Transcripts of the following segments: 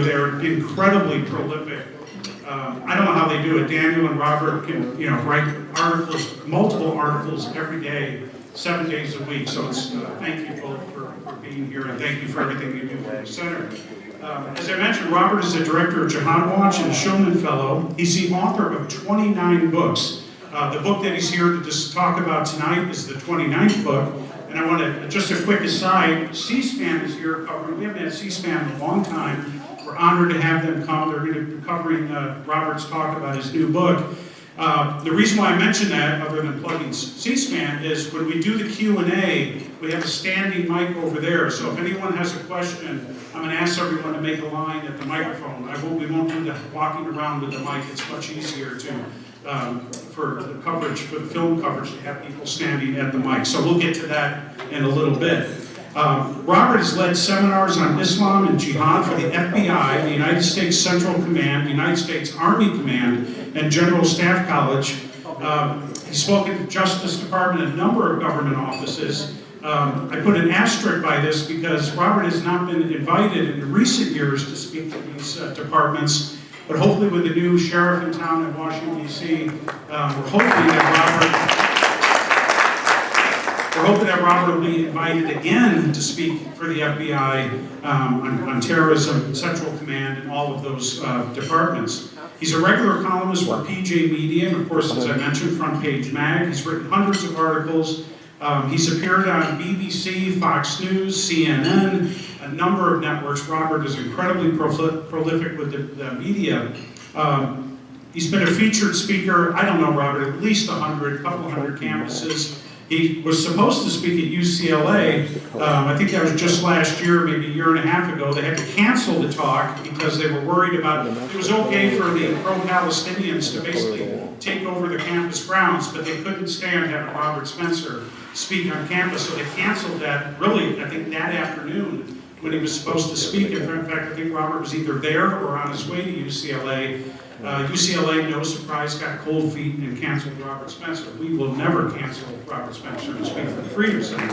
there, incredibly prolific. I don't know how they do it. Daniel and Robert can, write articles, multiple articles every day, 7 days a week. So it's, thank you both for being here, and thank you for everything you do for the center. As I mentioned, Robert is the director of JihadWatch and a Shulman Fellow. He's the author of 29 books. The book that he's here to just talk about tonight is the 29th book. And I want to, just a quick aside, C-SPAN is here covering. We haven't had C-SPAN in a long time. We're honored to have them come. They're going to be covering Robert's talk about his new book. The reason why I mention that, other than plugging C-SPAN, is when we do the Q&A, we have a standing mic over there. So if anyone has a question, I'm going to ask everyone to make a line at the microphone. We won't do the walking around with the mic. It's much easier for the coverage, for the film coverage, to have people standing at the mic. So we'll get to that in a little bit. Robert has led seminars on Islam and Jihad for the FBI, the United States Central Command, the United States Army Command, and General Staff College. He's spoken to the Justice Department and a number of government offices. I put an asterisk by this because Robert has not been invited in recent years to speak to these departments, but hopefully with the new sheriff in town in Washington, D.C., we're hoping that Robert will be invited again to speak for the FBI on terrorism, Central Command, and all of those departments. He's a regular columnist for PJ Media, and of course, as I mentioned, Front Page Mag. He's written hundreds of articles. He's appeared on BBC, Fox News, CNN, a number of networks. Robert is incredibly prolific with the media. He's been a featured speaker, I don't know, Robert, at least 100, couple hundred campuses. He was supposed to speak at UCLA. I think that was just last year, maybe a year and a half ago. They had to cancel the talk because they were worried about it was okay for the pro-Palestinians to basically take over the campus grounds, but they couldn't stand having Robert Spencer speak on campus, so they canceled that, really, I think that afternoon when he was supposed to speak. In fact, I think Robert was either there or on his way to UCLA. UCLA, no surprise, got cold feet and canceled Robert Spencer. We will never cancel Robert Spencer to speak for the Freedom Ctr.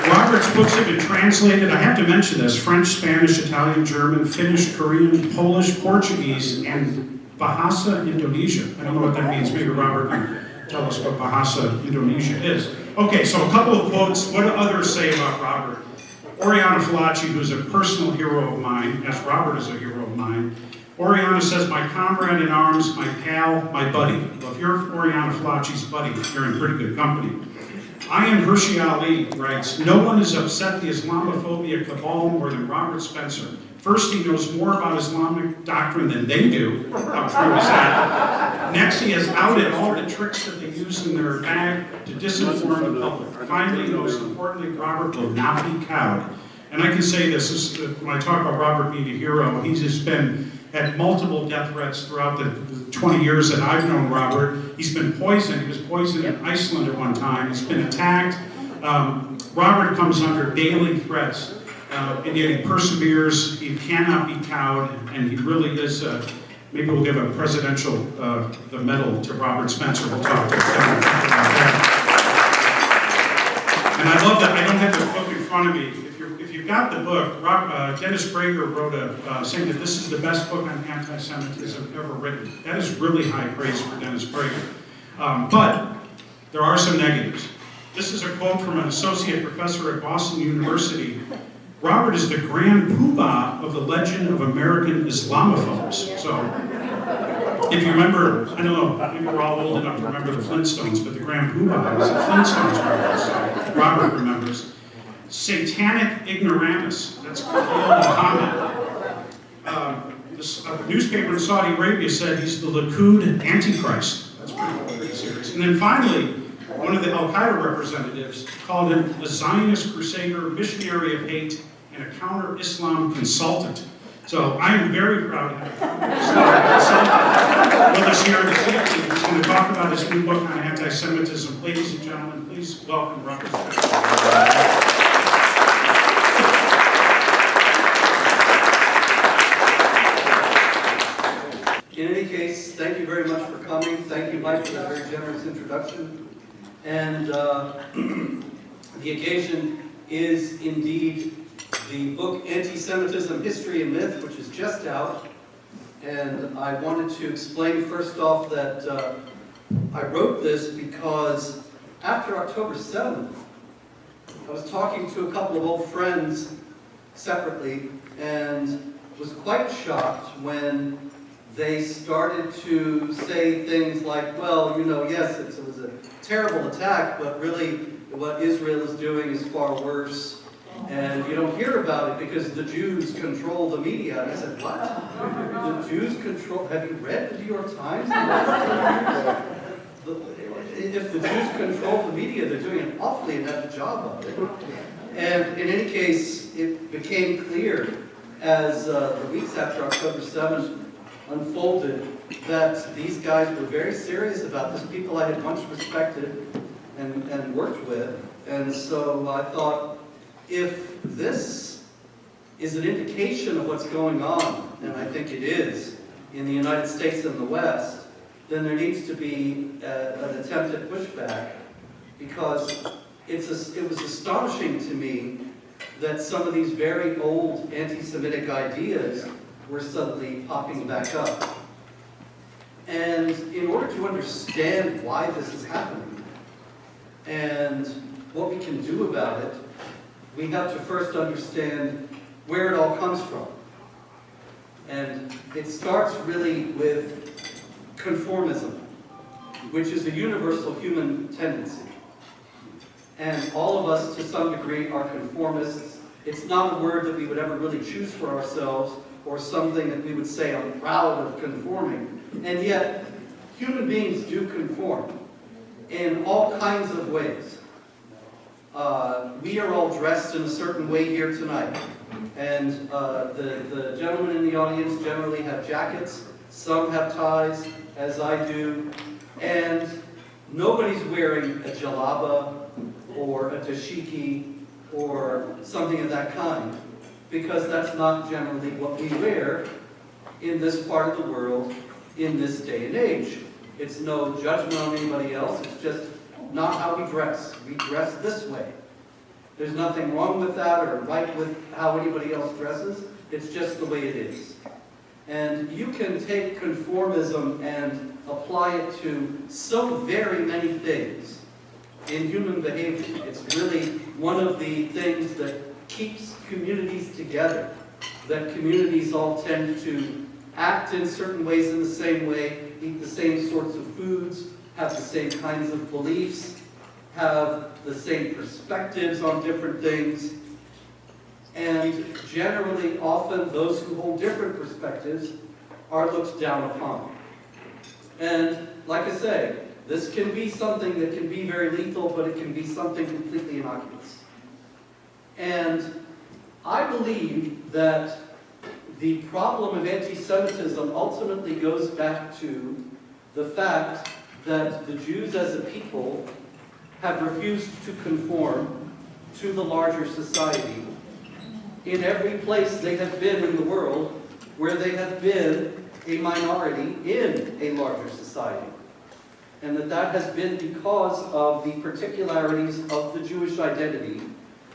Robert's books have been translated, I have to mention this, French, Spanish, Italian, German, Finnish, Korean, Polish, Portuguese, and Bahasa Indonesia. I don't know what that means. Maybe Robert can tell us what Bahasa Indonesia is. Okay, so a couple of quotes. What do others say about Robert? Oriana Fallaci, who's a personal hero of mine, as Robert is a hero of mine. Oriana says, my comrade in arms, my pal, my buddy. Well, if you're Oriana Fallaci's buddy, you're in pretty good company. Ian Hershey Ali writes, no one has upset the Islamophobia cabal more than Robert Spencer. First, he knows more about Islamic doctrine than they do. How true is that? Next, he has outed all the tricks that they use in their bag to disinform the public. Finally, most importantly, Robert will not be cowed. And I can say this when I talk about Robert being a hero, he's just had multiple death threats throughout the 20 years that I've known Robert. He's been poisoned. He was poisoned in Iceland at one time. He's been attacked. Robert comes under daily threats. And yet he perseveres, he cannot be cowed, and he really is, maybe we'll give a presidential, the medal to Robert Spencer. We'll talk to him about that. And I love that, I don't have the book in front of me. If you've got the book, Dennis Prager wrote saying that this is the best book on anti-Semitism ever written. That is really high praise for Dennis Prager. But there are some negatives. This is a quote from an associate professor at Boston University. Robert is the grand poobah of the legend of American Islamophobes. So, if you remember, I don't know, maybe we're all old enough to remember the Flintstones, but the grand poobah was a Flintstones reference, so Robert remembers. Satanic ignoramus, that's Khalil Muhammad. A newspaper in Saudi Arabia said he's the Likud Antichrist. That's pretty serious. And then finally, one of the Al-Qaeda representatives called him a Zionist crusader, missionary of hate, and a counter-Islam consultant. So I am very proud to have an Islam consultant with us here this evening. He's going to talk about his new book on anti-Semitism. Ladies and gentlemen, please welcome Robert Spencer. In any case, thank you very much for coming. Thank you, Mike, for that very generous introduction. And the occasion is indeed the book Antisemitism, History and Myth, which is just out. And I wanted to explain first off that I wrote this because after October 7th, I was talking to a couple of old friends separately and was quite shocked when they started to say things like, well, you know, yes, it was a terrible attack, but really what Israel is doing is far worse. And you don't hear about it because the Jews control the media. And I said, what? The Jews control? Have you read the New York Times? If the Jews control the media, they're doing an awfully inept job of it. And in any case, it became clear as the weeks after October 7th unfolded that these guys were very serious about this, people I had once respected and worked with. And so I thought, if this is an indication of what's going on, and I think it is, in the United States and the West, then there needs to be an attempt at pushback, because it was astonishing to me that some of these very old anti-Semitic ideas were suddenly popping back up. And in order to understand why this is happening and what we can do about it, we have to first understand where it all comes from. And it starts really with conformism, which is a universal human tendency. And all of us, to some degree, are conformists. It's not a word that we would ever really choose for ourselves, or something that we would say, I'm proud of conforming. And yet, human beings do conform in all kinds of ways. We are all dressed in a certain way here tonight. And the gentlemen in the audience generally have jackets. Some have ties, as I do. And nobody's wearing a jalaba or a dashiki or something of that kind, because that's not generally what we wear in this part of the world in this day and age. It's no judgment on anybody else. It's just not how we dress. We dress this way. There's nothing wrong with that or right with how anybody else dresses. It's just the way it is. And you can take conformism and apply it to so very many things in human behavior. It's really one of the things that keeps communities together, that communities all tend to act in certain ways in the same way, eat the same sorts of foods, have the same kinds of beliefs, have the same perspectives on different things, and generally, often, those who hold different perspectives are looked down upon. And like I say, this can be something that can be very lethal, but it can be something completely innocuous. And I believe that the problem of anti-Semitism ultimately goes back to the fact that the Jews as a people have refused to conform to the larger society in every place they have been in the world where they have been a minority in a larger society. And that has been because of the particularities of the Jewish identity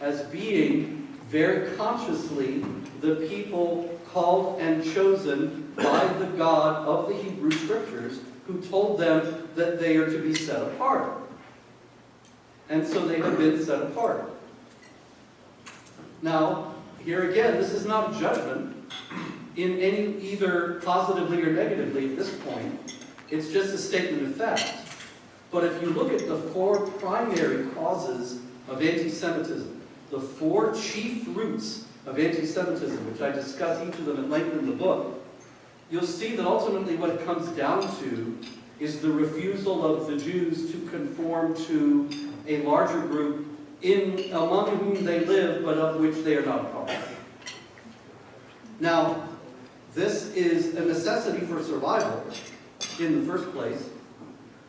as being very consciously the people called and chosen by the God of the Hebrew Scriptures, who told them that they are to be set apart. And so they have been set apart. Now, here again, this is not a judgment in any either positively or negatively at this point. It's just a statement of fact. But if you look at the four primary causes of anti-Semitism, the four chief roots of anti-Semitism, which I discuss each of them at length in the book, you'll see that ultimately what it comes down to is the refusal of the Jews to conform to a larger group among whom they live, but of which they are not a part. Now, this is a necessity for survival in the first place,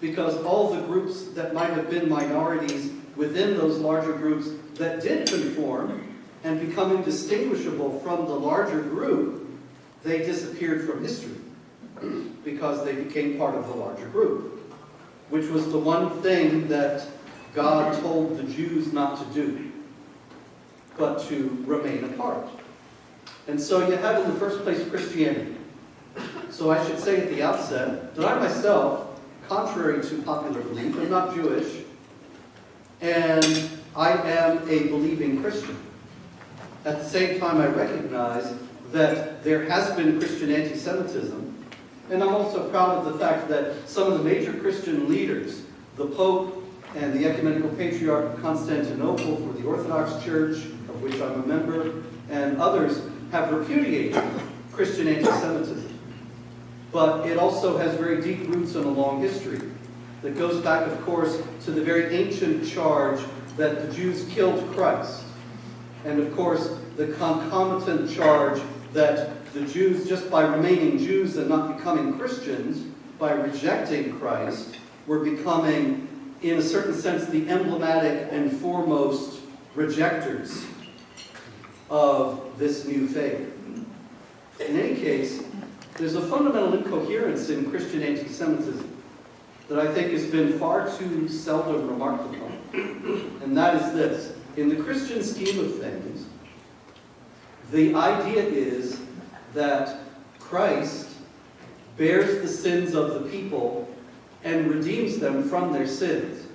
because all the groups that might have been minorities within those larger groups that did conform and become indistinguishable from the larger group, they disappeared from history because they became part of the larger group, which was the one thing that God told the Jews not to do. but to remain apart. And so you have in the first place Christianity. So I should say at the outset that I myself, contrary to popular belief, am not Jewish, and I am a believing Christian. At the same time, I recognize that there has been Christian anti-Semitism, and I'm also proud of the fact that some of the major Christian leaders, the Pope and the Ecumenical Patriarch of Constantinople for the Orthodox Church, of which I'm a member, and others, have repudiated Christian anti-Semitism. But it also has very deep roots in a long history that goes back, of course, to the very ancient charge that the Jews killed Christ. And of course, the concomitant charge that the Jews, just by remaining Jews and not becoming Christians, by rejecting Christ, were becoming, in a certain sense, the emblematic and foremost rejectors of this new faith. In any case, there's a fundamental incoherence in Christian anti-Semitism that I think has been far too seldom remarked upon. And that is this. In the Christian scheme of things, the idea is that Christ bears the sins of the people and redeems them from their sins.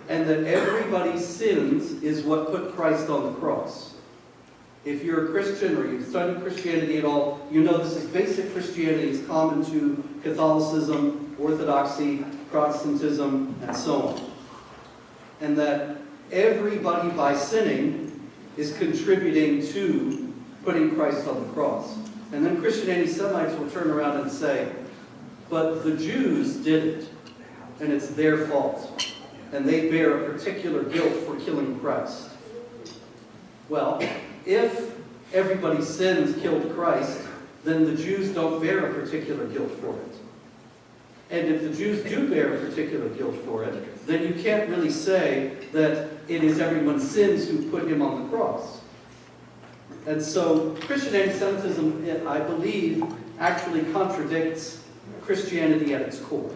And that everybody's sins is what put Christ on the cross. If you're a Christian or you've studied Christianity at all, you know this is basic Christianity. It's common to Catholicism, Orthodoxy, Protestantism, and so on. And that everybody by sinning is contributing to putting Christ on the cross. And then Christian anti-Semites will turn around and say, but the Jews did it, and it's their fault. And they bear a particular guilt for killing Christ. Well, if everybody's sins killed Christ, then the Jews don't bear a particular guilt for it. And if the Jews do bear a particular guilt for it, then you can't really say that it is everyone's sins who put him on the cross. And so Christian anti-Semitism, I believe, actually contradicts Christianity at its core.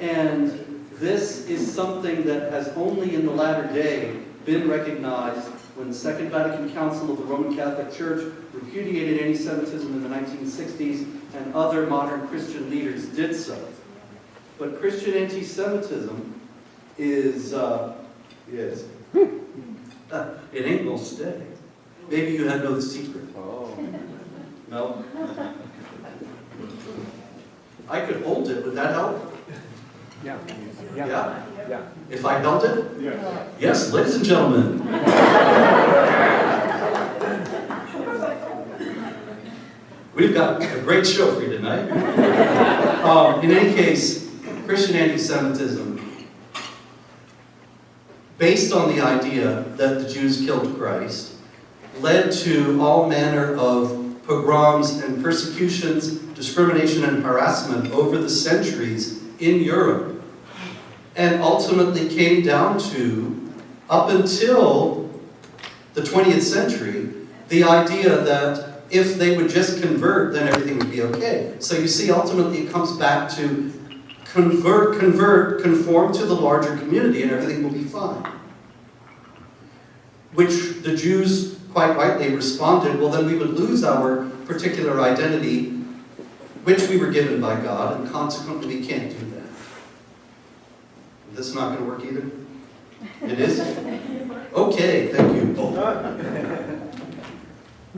And this is something that has only in the latter day been recognized when the Second Vatican Council of the Roman Catholic Church repudiated anti-Semitism in the 1960s, and other modern Christian leaders did so. But Christian anti-Semitism is, yes, it ain't gonna stay. Maybe you had know the secret. Oh. No? I could hold it. Would that help? Yeah. Yeah? Yeah. If I held it? Yeah. Yes, ladies and gentlemen. We've got a great show for you tonight. In any case, Christian anti-Semitism, based on the idea that the Jews killed Christ, led to all manner of pogroms and persecutions, discrimination and harassment over the centuries in Europe, and ultimately came down to, up until the 20th century, the idea that if they would just convert, then everything would be okay. So you see, ultimately it comes back to convert, conform to the larger community, and everything will be fine. Which the Jews quite rightly responded, well, then we would lose our particular identity, which we were given by God, and consequently we can't do that. This is not going to work either? It is? Okay, thank you.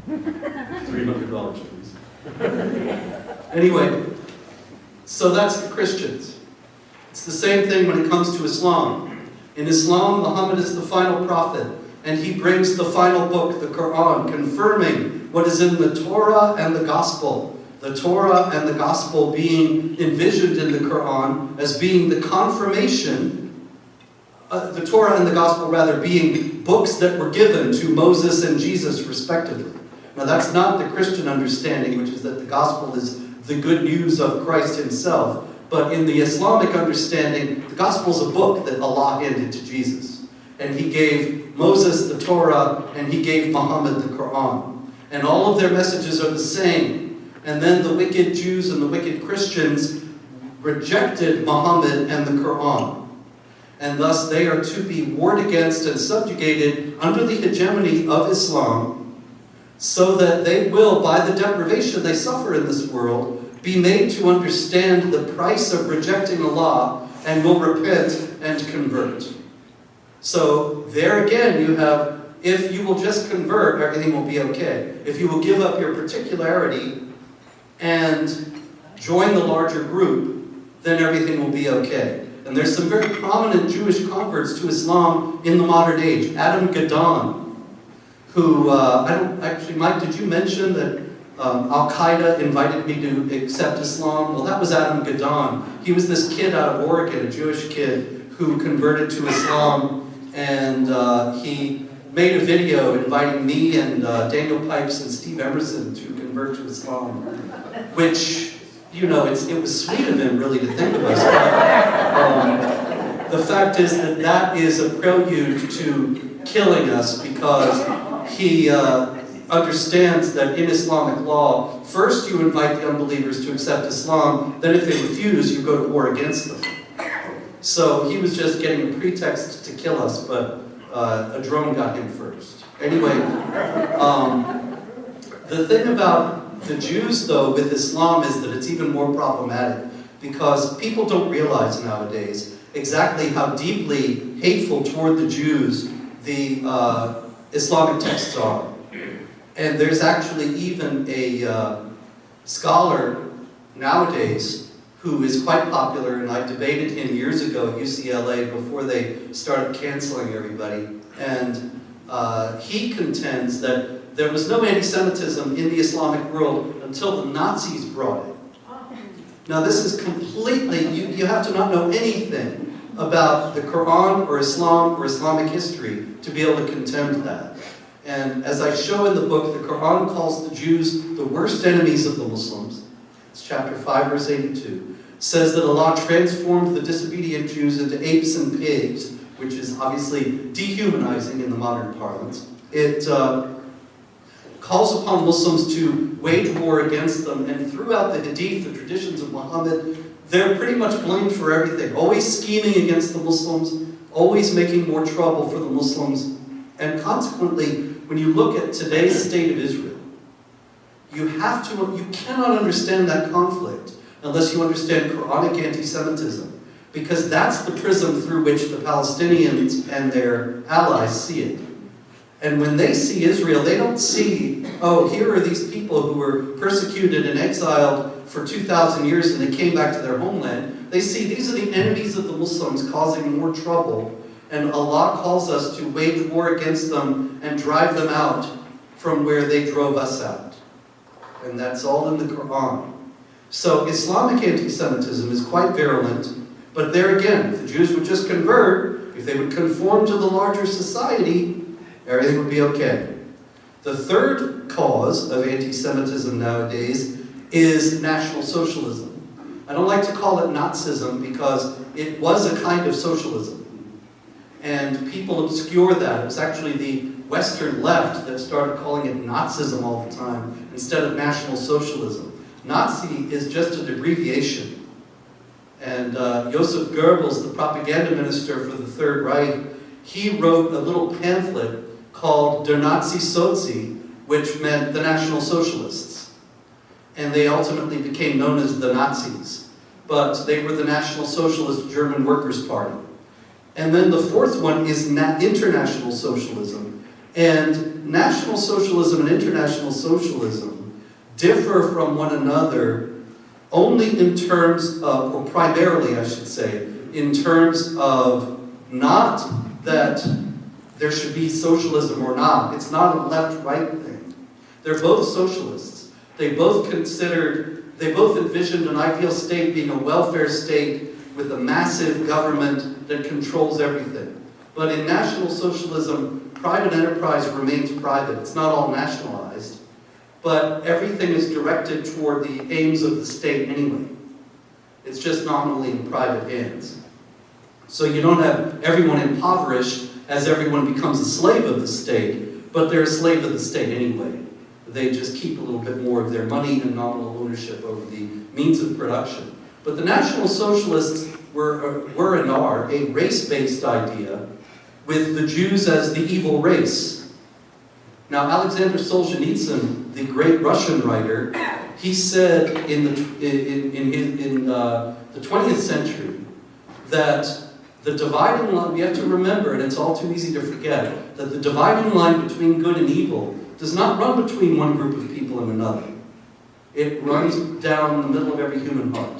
$300, please. Anyway, so that's the Christians. It's the same thing when it comes to Islam. In Islam, Muhammad is the final prophet, and he brings the final book, the Quran, confirming what is in the Torah and the Gospel. The Torah and the Gospel being envisioned in the Quran as being the confirmation, the Torah and the Gospel rather being books that were given to Moses and Jesus respectively. Now that's not the Christian understanding, which is that the Gospel is the good news of Christ himself. But in the Islamic understanding, the Gospel is a book that Allah handed to Jesus. And he gave Moses the Torah, and he gave Muhammad the Quran. And all of their messages are the same. And then the wicked Jews and the wicked Christians rejected Muhammad and the Quran. and thus they are to be warred against and subjugated under the hegemony of Islam, so that they will, by the deprivation they suffer in this world, be made to understand the price of rejecting Allah and will repent and convert. So there again you have, if you will just convert, everything will be okay. If you will give up your particularity and join the larger group, then everything will be okay. And there's some very prominent Jewish converts to Islam in the modern age. Adam Gadon, who, Mike, did you mention that Al-Qaeda invited me to accept Islam? Well, that was Adam Gadon. He was this kid out of Oregon, a Jewish kid, who converted to Islam, and he made a video inviting me and Daniel Pipes and Steve Emerson to convert to Islam, which, you know, it was sweet of him really to think of us. The fact is that is a prelude to killing us, because he understands that in Islamic law, first you invite the unbelievers to accept Islam, then if they refuse, you go to war against them. So he was just getting a pretext to kill us, but a drone got him first. Anyway, the thing about the Jews, though, with Islam is that it's even more problematic, because people don't realize nowadays exactly how deeply hateful toward the Jews the Islamic texts are. And there's actually even a scholar nowadays who is quite popular, and I debated him years ago at UCLA before they started canceling everybody. And he contends that there was no anti-Semitism in the Islamic world until the Nazis brought it. Now this is completely, you have to not know anything about the Quran or Islam or Islamic history to be able to contend that. And as I show in the book, the Quran calls the Jews the worst enemies of the Muslims. It's chapter 5, verse 82. Says that Allah transformed the disobedient Jews into apes and pigs, which is obviously dehumanizing in the modern parlance. It calls upon Muslims to wage war against them, and throughout the Hadith, the traditions of Muhammad, they're pretty much blamed for everything. Always scheming against the Muslims, always making more trouble for the Muslims. And consequently, when you look at today's state of Israel, you cannot understand that conflict unless you understand Quranic anti-Semitism, because that's the prism through which the Palestinians and their allies see it. And when they see Israel, they don't see, oh, here are these people who were persecuted and exiled for 2,000 years and they came back to their homeland. They see these are the enemies of the Muslims causing more trouble, and Allah calls us to wage war against them and drive them out from where they drove us out. And that's all in the Quran. So Islamic anti-Semitism is quite virulent, but there again, if the Jews would just convert, if they would conform to the larger society, everything would be okay. The third cause of anti-Semitism nowadays is National Socialism. I don't like to call it Nazism because it was a kind of socialism. And people obscure that. It was actually the Western left that started calling it Nazism all the time instead of National Socialism. Nazi is just an abbreviation. And Joseph Goebbels, the propaganda minister for the Third Reich, he wrote a little pamphlet called Der Nazi Sozi, which meant the National Socialists. And they ultimately became known as the Nazis. But they were the National Socialist German Workers' Party. And then the fourth one is international socialism. And National Socialism and international socialism differ from one another only in terms of, or primarily I should say, in terms of not that there should be socialism or not. It's not a left-right thing. They're both socialists. They both envisioned an ideal state being a welfare state with a massive government that controls everything. But in National Socialism, private enterprise remains private. It's not all nationalized. But everything is directed toward the aims of the state anyway. It's just nominally in private hands. So you don't have everyone impoverished as everyone becomes a slave of the state, but they're a slave of the state anyway. They just keep a little bit more of their money and nominal ownership over the means of production. But the National Socialists were and are a race-based idea, with the Jews as the evil race. Now, Alexander Solzhenitsyn, the great Russian writer, he said in the 20th century that the dividing line, we have to remember, and it's all too easy to forget, that the dividing line between good and evil does not run between one group of people and another. It runs down the middle of every human heart.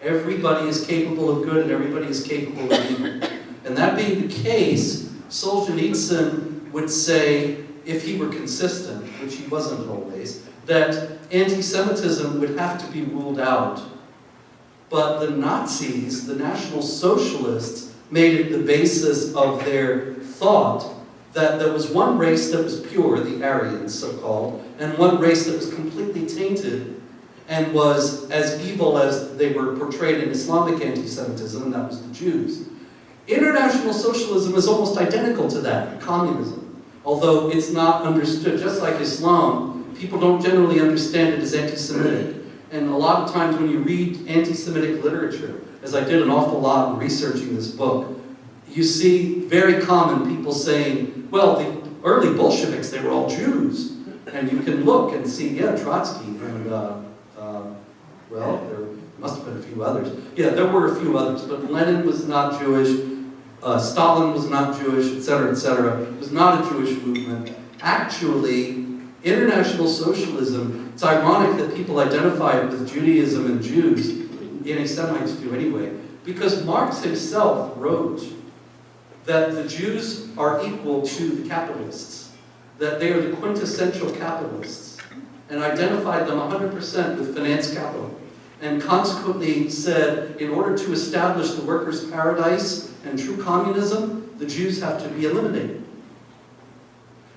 Everybody is capable of good and everybody is capable of evil. And that being the case, Solzhenitsyn would say, if he were consistent, which he wasn't always, that anti-Semitism would have to be ruled out. But the Nazis, the National Socialists, made it the basis of their thought that there was one race that was pure, the Aryans so-called, and one race that was completely tainted and was as evil as they were portrayed in Islamic anti-Semitism, and that was the Jews. International socialism is almost identical to that, communism, although it's not understood. Just like Islam, people don't generally understand it as anti-Semitic. And a lot of times when you read anti-Semitic literature, as I did an awful lot in researching this book, you see very common people saying, well, the early Bolsheviks, they were all Jews. And you can look and see, yeah, Trotsky, and, well, there must have been a few others. Yeah, there were a few others, but Lenin was not Jewish, Stalin was not Jewish, etc., etc. It was not a Jewish movement. Actually, international socialism, it's ironic that people identify it with Judaism and Jews, anti-Semites do anyway, because Marx himself wrote that the Jews are equal to the capitalists, that they are the quintessential capitalists, and identified them 100% with finance capital, and consequently said, in order to establish the workers' paradise and true communism, the Jews have to be eliminated.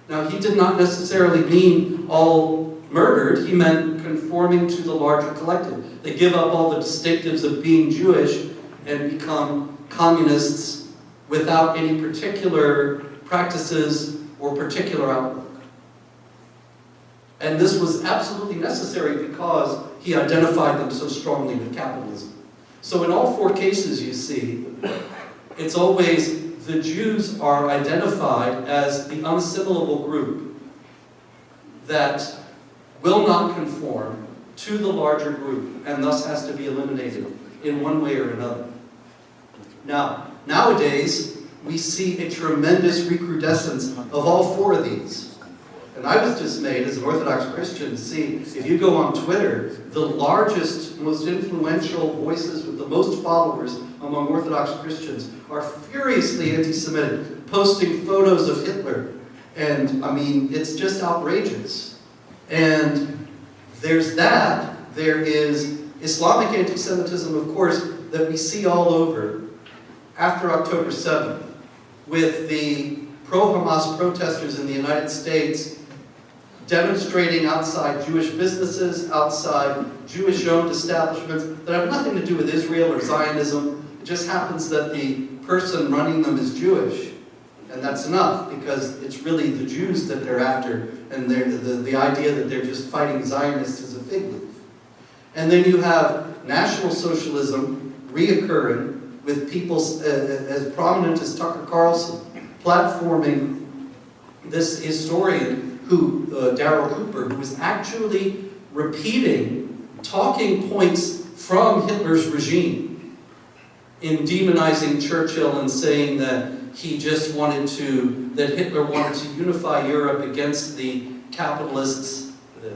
Now, he did not necessarily mean all murdered, he meant conforming to the larger collective. They give up all the distinctives of being Jewish and become communists without any particular practices or particular outlook. And this was absolutely necessary because he identified them so strongly with capitalism. So in all four cases you see, it's always the Jews are identified as the unassimilable group that will not conform to the larger group and thus has to be eliminated in one way or another. Now, nowadays, we see a tremendous recrudescence of all four of these. And I was dismayed as an Orthodox Christian to see, if you go on Twitter, the largest, most influential voices with the most followers among Orthodox Christians are furiously anti-Semitic, posting photos of Hitler. And, I mean, it's just outrageous. And there's that. There is Islamic anti-Semitism, of course, that we see all over after October 7th, with the pro-Hamas protesters in the United States demonstrating outside Jewish businesses, outside Jewish-owned establishments that have nothing to do with Israel or Zionism. It just happens that the person running them is Jewish. And that's enough, because it's really the Jews that they're after, and the idea that they're just fighting Zionists is a fig leaf. And then you have National Socialism reoccurring with people as prominent as Tucker Carlson, platforming this historian, Darryl Cooper, who was actually repeating talking points from Hitler's regime in demonizing Churchill and saying that he just wanted to, that Hitler wanted to unify Europe against the capitalists,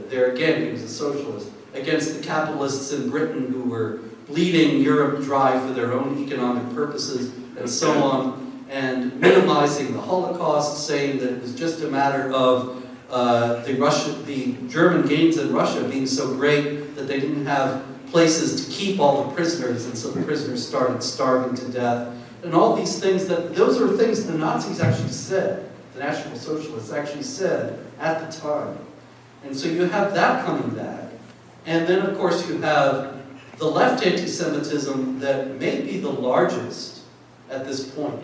there again, he was a socialist, against the capitalists in Britain who were bleeding Europe dry for their own economic purposes, and so on, and minimizing the Holocaust, saying that it was just a matter of the German gains in Russia being so great that they didn't have places to keep all the prisoners, and so the prisoners started starving to death. And all these things, those are things the Nazis actually said, the National Socialists actually said at the time. And so you have that coming back. And then, of course, you have the left anti-Semitism that may be the largest at this point.